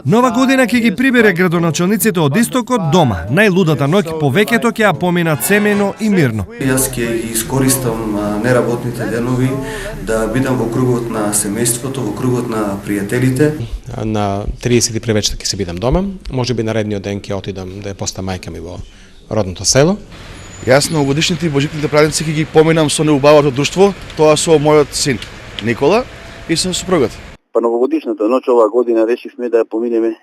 Нова година ќе ги прибере градоначалниците од истокот дома. Најлудата ноќ повеќето ќе ја поминат семејно и мирно. Јас ќе ги искористам неработните денови да бидам во кругот на семејството, во кругот на пријателите. На 31 вечер ќе се бидам дома. Можеби наредниот ден ќе отидам да ја постам мајка ми во родното село. Јас новогодишните и божитните празници ќе ги поминам со неубавото друштво, тоа со мојот син Никола и со супругата. Па новогодишната ноќ оваа година решивме да ја поминеме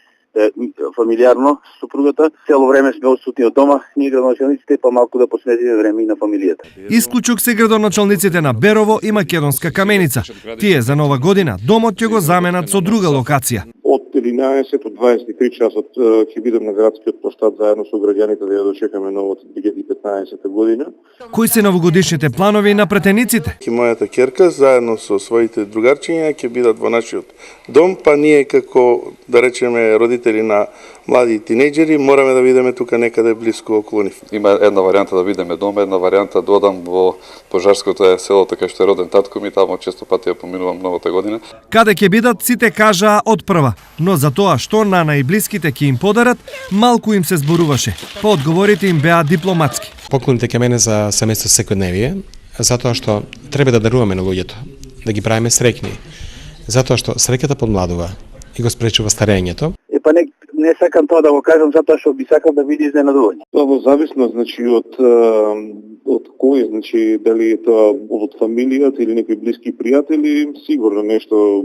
фамилиарно со супругата. Цело време сме отсутни од дома, ние градоначалниците, па малку да посветиме време и на фамилијата. Исклучок се градоначалниците на Берово и Македонска Каменица. Тие за нова година домот ќе го заменат со друга локација. Од 11 до 23 часот ќе бидам на градскиот площад заедно со граѓаните да ја дочекаме новата 2015 година. Кои се новогодишните планови на претениците? Мојата ќерка заедно со своите другарчиња ќе бидат во нашиот дом, па ние како да речеме родители на млади тинејџери мораме да бидеме тука некаде блиску околу нив. Има една варијанта да бидеме дома, една варијанта да одам во Пожарското село, така што е роден татко ми, таму често пати ја поминувам новата година. Каде ќе бидат, сите кажаа од прва, но за тоа што на најблиските ќе им подарат, малку им се зборуваше. Па одговорите им беа дипломатски. Поклоните ке мене за семејство секојдневие, затоа што треба да даруваме на луѓето, да ги правиме среќни, затоа што среќата подмладува и го спречува старењето. Па не сакам тоа да го кажам затоа што би сакал да биде изненадување. Тоа во зависност од кој, дали е тоа од фамилијата или некои блиски пријатели, сигурно нешто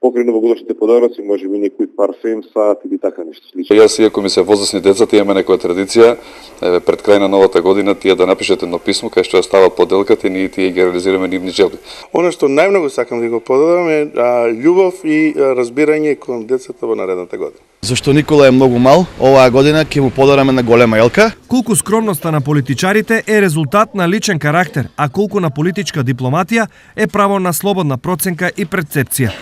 покрај новогодишните подароци, можеби некој парфем, саат или така нешто слично. Јас, иако ми се возрастни децата, имаме некоја традиција, пред крај на новата година тие да напишете едно писмо кај што ја става поделката и ние тие ги реализираме нивни желби. Она што најмногу сакам да го подарам е љубов и разбирање кон децата во наредната година. Зашто Никола е многу мал, оваа година ќе му подараме на голема елка. Колку скромноста на политичарите е резултат на личен карактер, а колку на политичка дипломатија е право на слободна проценка и перцепција.